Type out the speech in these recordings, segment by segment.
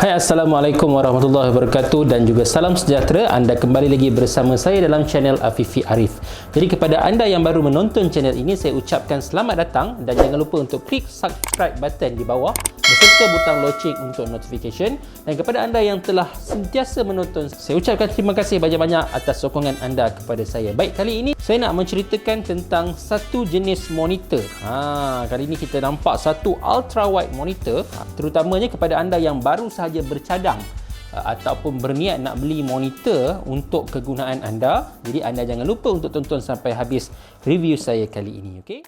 Hai, Assalamualaikum warahmatullahi wabarakatuh dan juga salam sejahtera. Anda kembali lagi bersama saya dalam channel Afifi Arif. Jadi kepada anda yang baru menonton channel ini, saya ucapkan selamat datang dan jangan lupa untuk klik subscribe button di bawah beserta butang loceng untuk notification. Dan kepada anda yang telah sentiasa menonton, saya ucapkan terima kasih banyak-banyak atas sokongan anda kepada saya. Baik, kali ini saya nak menceritakan tentang satu jenis monitor. Kali ini kita nampak satu ultra wide monitor, terutamanya kepada anda yang baru sahaja bercadang ataupun berniat nak beli monitor untuk kegunaan anda. Jadi anda jangan lupa untuk tonton sampai habis review saya kali ini, okey?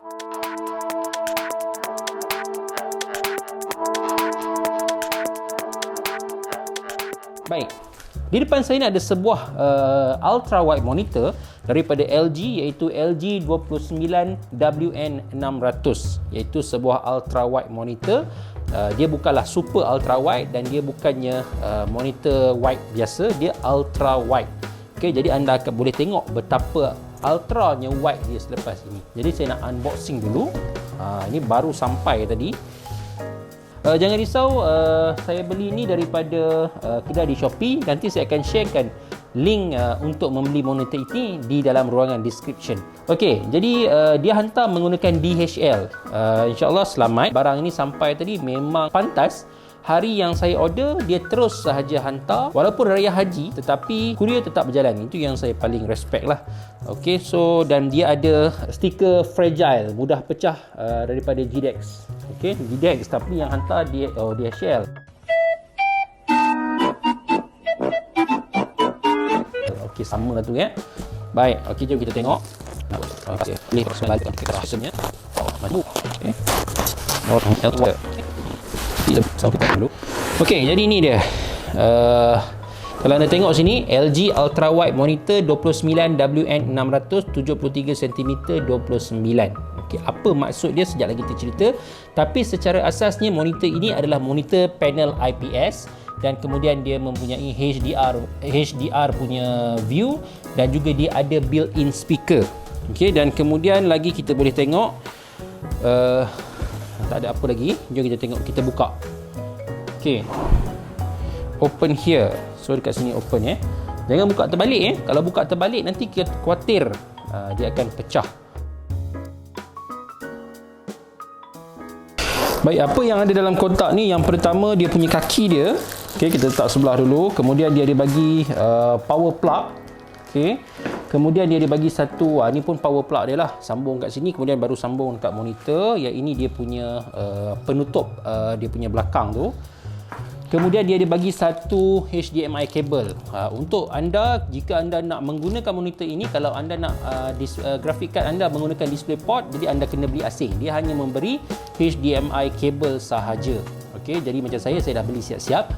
Baik. Di depan saya ni ada sebuah ultra wide monitor daripada LG, iaitu LG 29WN600, iaitu sebuah ultra wide monitor. Dia bukanlah super ultra wide dan dia bukannya monitor wide biasa, dia ultra wide. Okey, jadi anda akan boleh tengok betapa ultranya wide dia selepas ini. Jadi saya nak unboxing dulu. Ini baru sampai tadi. Jangan risau, saya beli ni daripada kedai di Shopee. Nanti saya akan sharekan link untuk membeli monitor ini di dalam ruangan description. Okey, jadi dia hantar menggunakan DHL. InsyaAllah selamat. Barang ini sampai tadi memang pantas. Hari yang saya order, dia terus sahaja hantar. Walaupun raya haji, tetapi kurier tetap berjalan. Itu yang saya paling respect lah. Okey, so dan dia ada stiker fragile, mudah pecah daripada GDEX. Okey, GDEX, tapi yang hantar dia DHL. Okey, sama tu ya. Baik, okey, jom kita tengok. Okey, boleh balik kita rasanya. Maju. Okey. Okey, jadi ini dia. Kalau anda tengok sini, LG Ultra Wide Monitor 29WN600 73cm 29. Okey, apa maksud dia sekejap lagi kita cerita. Tapi secara asasnya monitor ini adalah monitor panel IPS dan kemudian dia mempunyai HDR punya view dan juga dia ada built-in speaker. Okey, dan kemudian lagi kita boleh tengok tak ada apa lagi. Jom kita tengok, kita buka. Okey. Open here. So dekat sini open ya. Jangan buka terbalik Kalau buka terbalik nanti kita khawatir dia akan pecah. Baik, apa yang ada dalam kotak ni? Yang pertama, dia punya kaki dia. Okey, kita letak sebelah dulu. Kemudian dia bagi power plug. Okey. Kemudian dia bagi satu, ni pun power plug dia lah, sambung kat sini, kemudian baru sambung dekat monitor. Yang ini dia punya penutup dia punya belakang tu. Kemudian dia bagi satu HDMI kabel. Untuk anda, jika anda nak menggunakan monitor ini, kalau anda nak graphic card anda menggunakan DisplayPort, jadi anda kena beli asing. Dia hanya memberi HDMI kabel sahaja. Okey, jadi macam saya dah beli siap-siap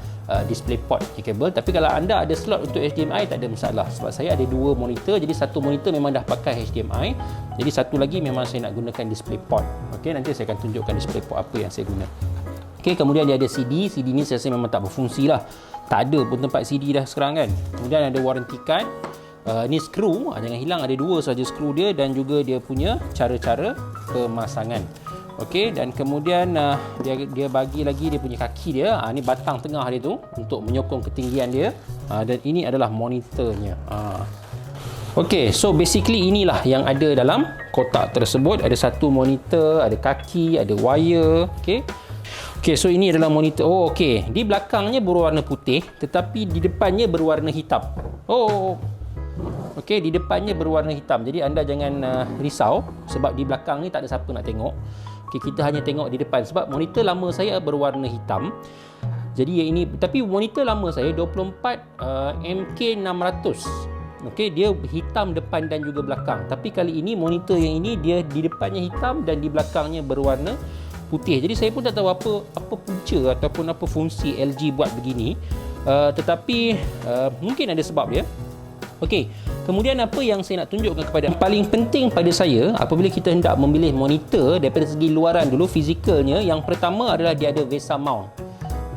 DisplayPort kabel. Tapi kalau anda ada slot untuk HDMI, tak ada masalah. Sebab saya ada dua monitor, jadi satu monitor memang dah pakai HDMI. Jadi satu lagi memang saya nak gunakan DisplayPort. Okey, nanti saya akan tunjukkan DisplayPort apa yang saya guna. Okey, kemudian dia ada CD. CD ni saya rasa memang tak berfungsi lah. Tak ada pun tempat CD dah sekarang kan. Kemudian ada warranty card. Ni skru, jangan hilang, ada dua saja skru dia dan juga dia punya cara-cara pemasangan. Okey, dan kemudian dia bagi lagi dia punya kaki dia. Ni batang tengah dia tu untuk menyokong ketinggian dia. Dan ini adalah monitornya. Okey, so basically inilah yang ada dalam kotak tersebut. Ada satu monitor, ada kaki, ada wire. Okey. Okey, so ini adalah monitor. Okey. Di belakangnya berwarna putih, tetapi di depannya berwarna hitam. Okey, di depannya berwarna hitam. Jadi anda jangan risau sebab di belakang ni tak ada siapa nak tengok. Okey, kita hanya tengok di depan sebab monitor lama saya berwarna hitam. Jadi yang ini, tapi monitor lama saya 24 MK600. Okey, dia hitam depan dan juga belakang. Tapi kali ini monitor yang ini dia di depannya hitam dan di belakangnya berwarna putih. Jadi saya pun tak tahu apa punca ataupun apa fungsi LG buat begini. Tetapi mungkin ada sebab dia. Okey, kemudian apa yang saya nak tunjukkan kepada paling penting pada saya apabila kita hendak memilih monitor daripada segi luaran dulu, fizikalnya, yang pertama adalah dia ada VESA mount.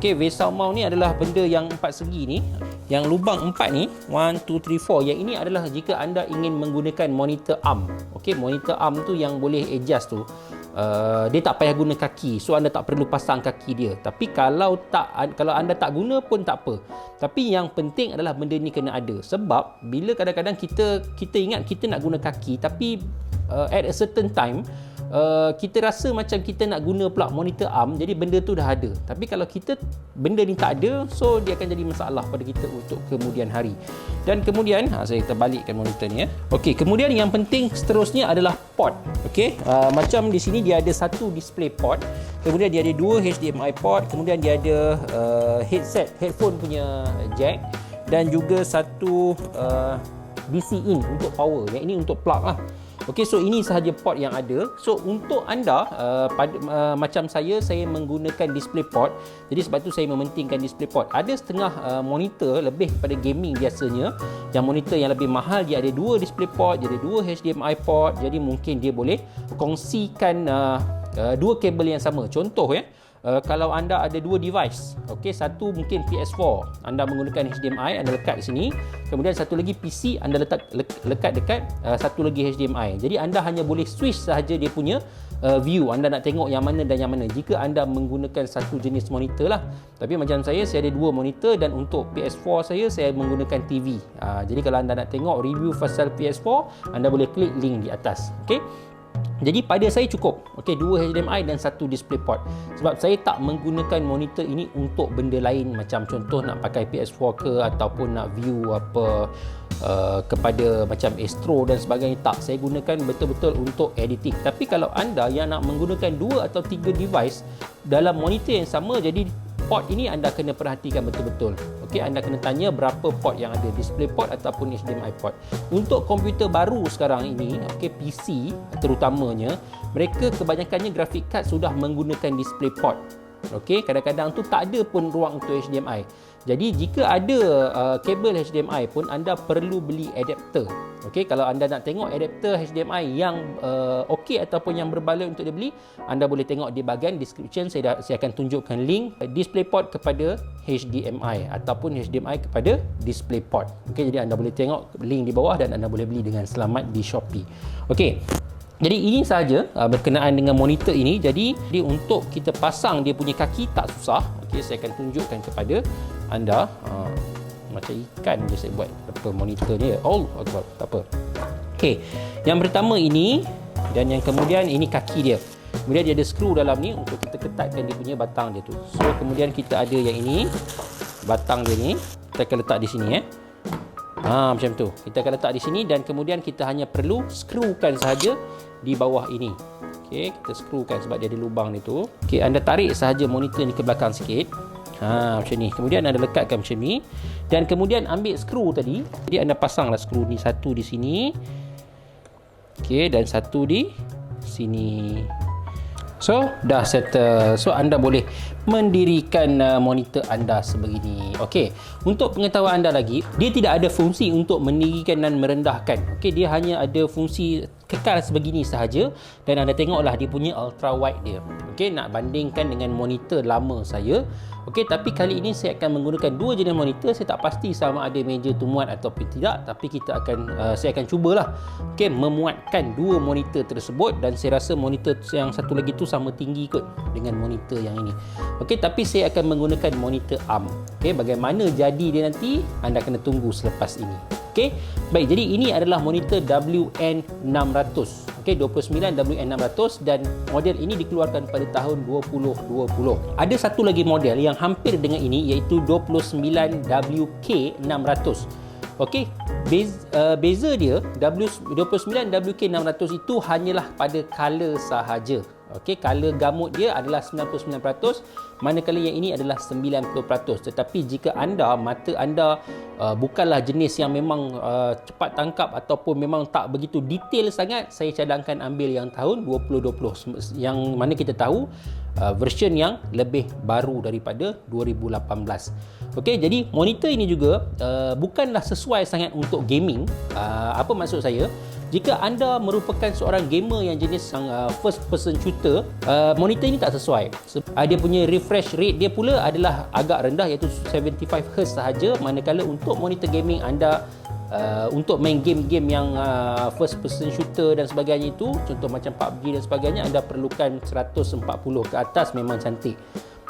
Okey, VESA mount ni adalah benda yang 4 segi ni, yang lubang 4 ni, 1 2 3 4. Yang ini adalah jika anda ingin menggunakan monitor arm. Okey, monitor arm tu yang boleh adjust tu. dia tak payah guna kaki, so anda tak perlu pasang kaki dia. Tapi kalau anda tak guna pun tak apa. Tapi yang penting adalah benda ni kena ada. Sebab bila kadang-kadang kita ingat kita nak guna kaki, tapi at a certain time kita rasa macam kita nak guna pula monitor arm, jadi benda tu dah ada. Tapi kalau benda ni tak ada, so dia akan jadi masalah pada kita untuk kemudian hari. Dan kemudian saya terbalikkan monitor ni ya. Okey, kemudian yang penting seterusnya adalah port. Okey, macam di sini dia ada satu display port, kemudian dia ada dua HDMI port, kemudian dia ada headphone punya jack, dan juga satu DC in untuk power. Yang ini untuk plug lah. Okey, so ini sahaja port yang ada. So untuk anda macam saya menggunakan display port. Jadi sebab tu saya mementingkan display port. Ada setengah monitor lebih pada gaming biasanya. Yang monitor yang lebih mahal dia ada dua display port, dia ada dua HDMI port. Jadi mungkin dia boleh kongsikan dua kabel yang sama. Contoh ya, kalau anda ada dua device, okey, satu mungkin PS4, anda menggunakan HDMI, anda lekat di sini, kemudian satu lagi PC, anda lekat dekat satu lagi HDMI. Jadi anda hanya boleh switch sahaja dia punya view, anda nak tengok yang mana dan yang mana jika anda menggunakan satu jenis monitor lah. Tapi macam saya ada dua monitor, dan untuk PS4 saya menggunakan TV. Jadi kalau anda nak tengok review pasal PS4, anda boleh klik link di atas. Okey. Jadi pada saya cukup, okey, dua HDMI dan satu display port. Sebab saya tak menggunakan monitor ini untuk benda lain, macam contoh nak pakai PS4 ke, ataupun nak view apa kepada macam Astro dan sebagainya. Tak, saya gunakan betul-betul untuk editing. Tapi kalau anda yang nak menggunakan dua atau tiga device dalam monitor yang sama, jadi port ini anda kena perhatikan betul-betul. Okey, anda kena tanya berapa port yang ada, display port ataupun HDMI port. Untuk komputer baru sekarang ini, okey, PC terutamanya, mereka kebanyakannya graphic card sudah menggunakan display port. Okey, kadang-kadang tu tak ada pun ruang untuk HDMI. Jadi jika ada kabel HDMI pun, anda perlu beli adapter. Okey, kalau anda nak tengok adapter HDMI yang okey ataupun yang berbaloi untuk dibeli, anda boleh tengok di bahagian description. Saya akan tunjukkan link display port kepada HDMI ataupun HDMI kepada display port. Okey, jadi anda boleh tengok link di bawah dan anda boleh beli dengan selamat di Shopee. Okey. Jadi ini sahaja berkenaan dengan monitor ini. Jadi untuk kita pasang dia punya kaki tak susah. Okey, saya akan tunjukkan kepada anda. Macam ikan je saya buat monitor ni. Oh, tak apa. Okey, yang pertama ini, dan yang kemudian ini kaki dia. Kemudian dia ada skru dalam ni untuk kita ketatkan dia punya batang dia tu. So kemudian kita ada yang ini, batang dia ni kita akan letak di sini macam tu. Kita akan letak di sini, dan kemudian kita hanya perlu skrukan sahaja di bawah ini. Okey, kita skrukan sebab dia ada lubang ni tu. Okey, anda tarik sahaja monitor ni ke belakang sikit. Macam ni. Kemudian anda lekatkan macam ni, dan kemudian ambil skru tadi. Jadi anda pasanglah skru ni, satu di sini. Okey, dan satu di sini. So dah settle. So anda boleh mendirikan monitor anda sebegini. Okey, untuk pengetahuan anda lagi, dia tidak ada fungsi untuk meninggikan dan merendahkan. Okey, dia hanya ada fungsi kekal sebegini sahaja. Dan anda tengoklah dia punya ultra wide dia. Okey, nak bandingkan dengan monitor lama saya. Okey, tapi kali ini saya akan menggunakan dua jenis monitor. Saya tak pasti sama ada meja tu muat ataupun tidak, tapi saya akan cubalah, okey, memuatkan dua monitor tersebut. Dan saya rasa monitor yang satu lagi tu sama tinggi kot dengan monitor yang ini. Okey, tapi saya akan menggunakan monitor ARM. Okey, bagaimana jadi dia nanti, anda kena tunggu selepas ini. Okey, baik, jadi ini adalah monitor WN600. Okey, 29 WN600, dan model ini dikeluarkan pada tahun 2020. Ada satu lagi model yang hampir dengan ini, iaitu 29 WK600. Okey, beza dia 29 WK600 itu hanyalah pada color sahaja. Okey, color gamut dia adalah 99%, manakala yang ini adalah 90%. Tetapi jika mata anda bukanlah jenis yang memang cepat tangkap ataupun memang tak begitu detail sangat, saya cadangkan ambil yang tahun 2020, yang mana kita tahu version yang lebih baru daripada 2018. Okey, jadi monitor ini juga bukanlah sesuai sangat untuk gaming. Apa maksud saya? Jika anda merupakan seorang gamer yang jenis first person shooter, monitor ini tak sesuai. Dia punya refresh rate dia pula adalah agak rendah, iaitu 75 Hz sahaja, manakala untuk monitor gaming anda untuk main game-game yang first person shooter dan sebagainya itu, contoh macam PUBG dan sebagainya, anda perlukan 140 ke atas memang cantik.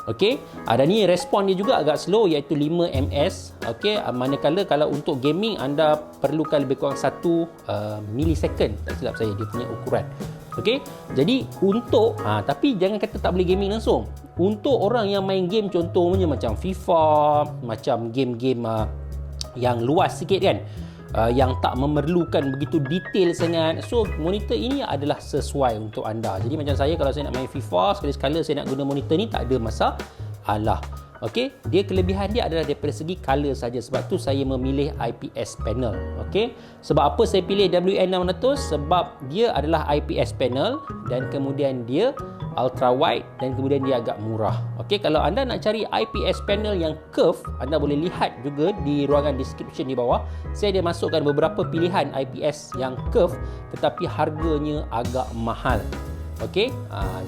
Okey, dan ni respon dia juga agak slow iaitu 5 ms. Okey, manakala kalau untuk gaming anda perlukan lebih kurang 1 millisecond, tak silap saya dia punya ukuran. Okey, jadi untuk tapi jangan kata tak boleh gaming langsung. Untuk orang yang main game contohnya macam FIFA, macam game-game yang luas sikit kan, yang tak memerlukan begitu detail sangat, so monitor ini adalah sesuai untuk anda. Jadi macam saya, kalau saya nak main FIFA, sekali-sekala saya nak guna monitor ni, tak ada masalah. Okey, dia kelebihan dia adalah daripada segi color saja. Sebab tu saya memilih IPS panel. Okey, sebab apa saya pilih WN600? Sebab dia adalah IPS panel dan kemudian dia ultra wide dan kemudian dia agak murah. Okey, kalau anda nak cari IPS panel yang curve, anda boleh lihat juga di ruangan description di bawah. Saya ada masukkan beberapa pilihan IPS yang curve tetapi harganya agak mahal. Okey,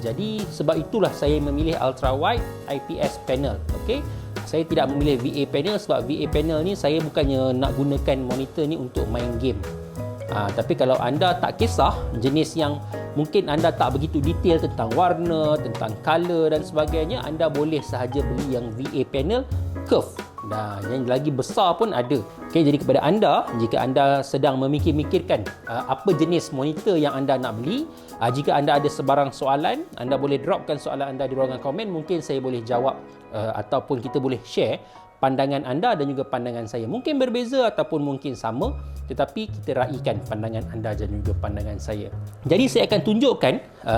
jadi sebab itulah saya memilih ultra wide IPS panel. Okey, saya tidak memilih VA panel sebab VA panel ni saya bukannya nak gunakan monitor ni untuk main game. Tapi kalau anda tak kisah jenis yang mungkin anda tak begitu detail tentang warna, tentang color dan sebagainya, anda boleh sahaja beli yang VA panel curve. Yang lagi besar pun ada. Okey, jadi kepada anda, jika anda sedang memikir-mikirkan apa jenis monitor yang anda nak beli, jika anda ada sebarang soalan, anda boleh dropkan soalan anda di ruangan komen. Mungkin saya boleh jawab ataupun kita boleh share pandangan anda dan juga pandangan saya. Mungkin berbeza ataupun mungkin sama, tetapi kita raikan pandangan anda dan juga pandangan saya. Jadi saya akan tunjukkan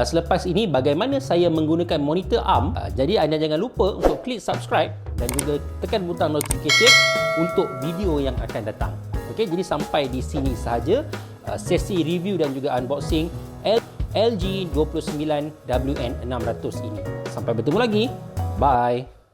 selepas ini bagaimana saya menggunakan monitor ARM. Jadi anda jangan lupa untuk klik subscribe dan juga tekan butang notification untuk video yang akan datang. Okey, jadi sampai di sini sahaja sesi review dan juga unboxing LG 29WN600 ini. Sampai bertemu lagi. Bye.